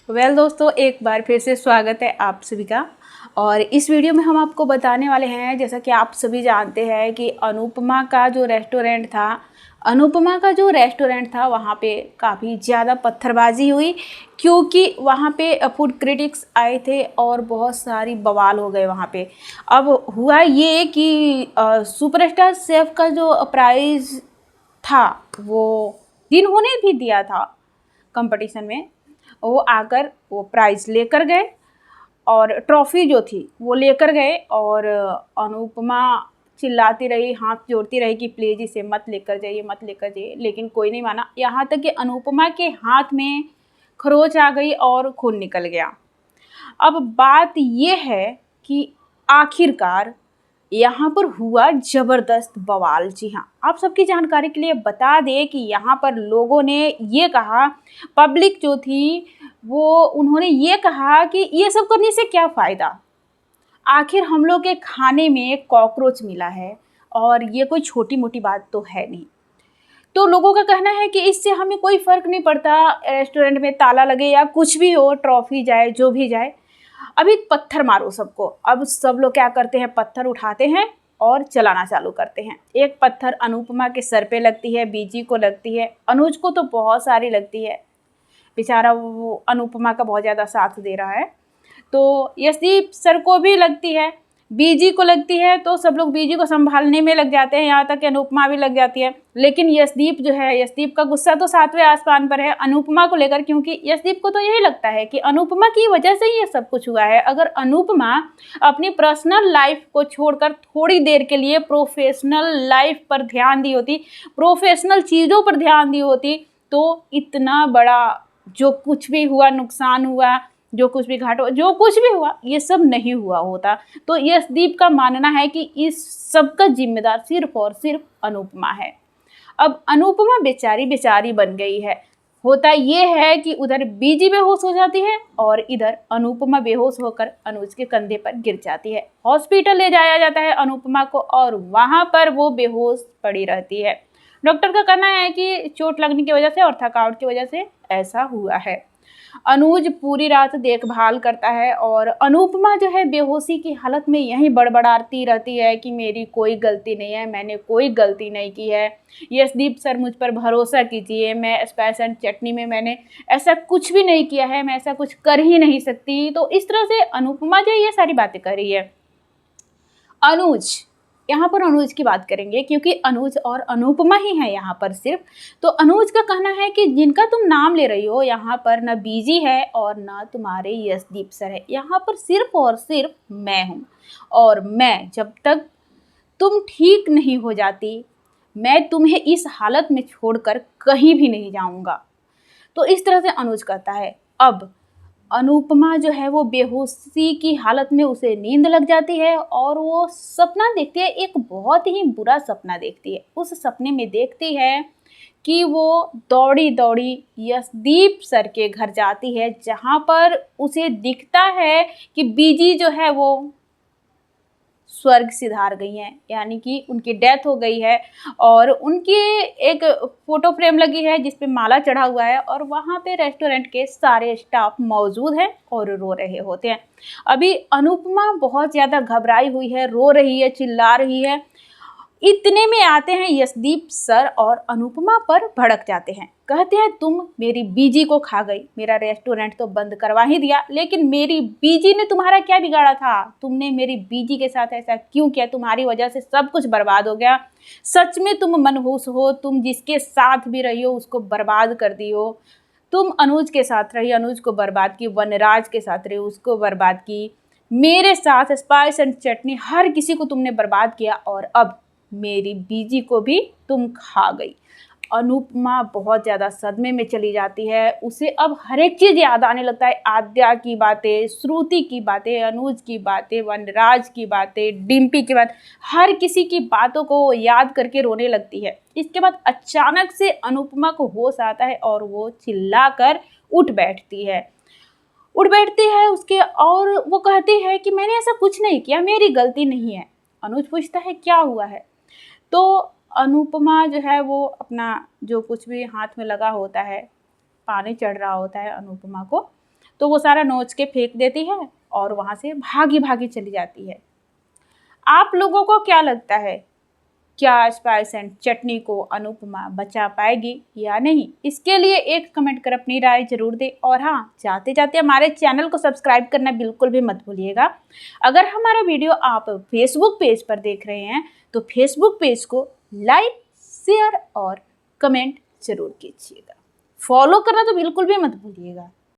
दोस्तों, एक बार फिर से स्वागत है आप सभी का। और इस वीडियो में हम आपको बताने वाले हैं, जैसा कि आप सभी जानते हैं कि अनुपमा का जो रेस्टोरेंट था वहाँ पे काफ़ी ज़्यादा पत्थरबाजी हुई, क्योंकि वहाँ पे फूड क्रिटिक्स आए थे और बहुत सारी बवाल हो गए वहाँ पे। अब हुआ ये कि सुपरस्टार शेफ का जो प्राइज़ था वो जिन्होंने भी दिया था कंपटीशन में, वो आकर वो प्राइज़ लेकर गए और ट्रॉफ़ी जो थी वो लेकर गए। और अनुपमा चिल्लाती रही, हाथ जोड़ती रही कि प्लीज़ इसे मत लेकर जाइए, मत लेकर जाइए, लेकिन कोई नहीं माना। यहाँ तक कि अनुपमा के हाथ में खरोंच आ गई और खून निकल गया। अब बात ये है कि आखिरकार यहाँ पर हुआ ज़बरदस्त बवाल। जी हाँ, आप सबकी जानकारी के लिए बता दें कि यहाँ पर लोगों ने ये कहा, पब्लिक जो थी वो उन्होंने ये कहा कि ये सब करने से क्या फ़ायदा, आखिर हम लोग के खाने में कॉकरोच मिला है और ये कोई छोटी मोटी बात तो है नहीं। तो लोगों का कहना है कि इससे हमें कोई फ़र्क नहीं पड़ता, रेस्टोरेंट में ताला लगे या कुछ भी हो, ट्रॉफ़ी जाए, जो भी जाए, अभी पत्थर मारो सबको। अब सब लोग क्या करते हैं, पत्थर उठाते हैं और चलाना चालू करते हैं। एक पत्थर अनुपमा के सर पे लगती है, बीजी को लगती है, अनुज को तो बहुत सारी लगती है, बेचारा वो अनुपमा का बहुत ज़्यादा साथ दे रहा है। तो यशदीप सर को भी लगती है, बीजी को लगती है, तो सब लोग बीजी को संभालने में लग जाते हैं, यहाँ तक कि अनुपमा भी लग जाती है। लेकिन यशदीप का गुस्सा तो 7वें आसमान पर है अनुपमा को लेकर, क्योंकि यशदीप को तो यही लगता है कि अनुपमा की वजह से ही ये सब कुछ हुआ है। अगर अनुपमा अपनी पर्सनल लाइफ को छोड़कर थोड़ी देर के लिए प्रोफेशनल लाइफ पर ध्यान दी होती, प्रोफेशनल चीज़ों पर ध्यान दी होती, तो इतना बड़ा जो कुछ भी हुआ, नुकसान हुआ, जो कुछ भी घाटा, जो कुछ भी हुआ, ये सब नहीं हुआ होता। तो यशदीप का मानना है कि इस सब का जिम्मेदार सिर्फ और सिर्फ अनुपमा है। अब अनुपमा बेचारी बन गई है। होता ये है कि उधर बीजी बेहोश हो जाती है और इधर अनुपमा बेहोश होकर अनुज के कंधे पर गिर जाती है। हॉस्पिटल ले जाया जाता है अनुपमा को और वहाँ पर वो बेहोश पड़ी रहती है। डॉक्टर का कहना है कि चोट लगने की वजह से और थकावट की वजह से ऐसा हुआ है। अनुज पूरी रात देखभाल करता है और अनुपमा जो है बेहोशी की हालत में यहीं बड़बड़ाती रहती है कि मेरी कोई गलती नहीं है, मैंने कोई गलती नहीं की है, यशदीप सर मुझ पर भरोसा कीजिए, मैं स्पाइस एंड चटनी में मैंने ऐसा कुछ भी नहीं किया है, मैं ऐसा कुछ कर ही नहीं सकती। तो इस तरह से अनुपमा जो ये सारी बातें कर रही है। यहाँ पर अनुज की बात करेंगे, क्योंकि अनुज और अनुपमा ही है यहाँ पर सिर्फ। तो अनुज का कहना है कि जिनका तुम नाम ले रही हो, यहाँ पर न बीजी है और न तुम्हारे यशदीप सर है, यहाँ पर सिर्फ और सिर्फ मैं हूँ। और मैं जब तक तुम ठीक नहीं हो जाती, मैं तुम्हें इस हालत में छोड़कर कहीं भी नहीं जाऊँगा। तो इस तरह से अनुज कहता है। अब अनुपमा जो है वो बेहोशी की हालत में उसे नींद लग जाती है और वो सपना देखती है, एक बहुत ही बुरा सपना देखती है। उस सपने में देखती है कि वो दौड़ी दौड़ी यशदीप सर के घर जाती है, जहाँ पर उसे दिखता है कि बीजी जो है वो स्वर्ग सिधार गई हैं, यानी कि उनकी डेथ हो गई है। और उनकी एक फ़ोटो फ्रेम लगी है जिस पे माला चढ़ा हुआ है और वहाँ पे रेस्टोरेंट के सारे स्टाफ मौजूद हैं और रो रहे होते हैं। अभी अनुपमा बहुत ज़्यादा घबराई हुई है, रो रही है, चिल्ला रही है। इतने में आते हैं यशदीप सर और अनुपमा पर भड़क जाते हैं, कहते हैं तुम मेरी बीजी को खा गई, मेरा रेस्टोरेंट तो बंद करवा ही दिया, लेकिन मेरी बीजी ने तुम्हारा क्या बिगाड़ा था, तुमने मेरी बीजी के साथ ऐसा क्यों किया, तुम्हारी वजह से सब कुछ बर्बाद हो गया, सच में तुम मनहूस हो, तुम जिसके साथ भी रही हो उसको बर्बाद कर दी हो, तुम अनुज के साथ रही, अनुज को बर्बाद की, वनराज के साथ रही, उसको बर्बाद की, मेरे साथ स्पाइस एंड चटनी, हर किसी को तुमने बर्बाद किया और अब मेरी बीजी को भी तुम खा गई। अनुपमा बहुत ज़्यादा सदमे में चली जाती है। उसे अब हर एक चीज़ याद आने लगता है, आद्या की बातें, श्रुति की बातें, अनुज की बातें, वनराज की बातें, डिम्पी की बात, हर किसी की बातों को याद करके रोने लगती है। इसके बाद अचानक से अनुपमा को होश आता है और वो चिल्लाकर उठ बैठती है उसके, और वो कहती है कि मैंने ऐसा कुछ नहीं किया, मेरी गलती नहीं है। अनुज पूछता है क्या हुआ है, तो अनुपमा जो है वो अपना जो कुछ भी हाथ में लगा होता है, पानी चढ़ रहा होता है अनुपमा को, तो वो सारा नोच के फेंक देती है और वहाँ से भागी भागी चली जाती है। आप लोगों को क्या लगता है, क्या स्पाइस एंड चटनी को अनुपमा बचा पाएगी या नहीं? इसके लिए एक कमेंट कर अपनी राय जरूर दें। और हाँ, जाते जाते हमारे चैनल को सब्सक्राइब करना बिल्कुल भी मत भूलिएगा। अगर हमारा वीडियो आप फेसबुक पेज पर देख रहे हैं तो फेसबुक पेज को लाइक, शेयर और कमेंट जरूर कीजिएगा। फॉलो करना तो बिल्कुल भी मत भूलिएगा।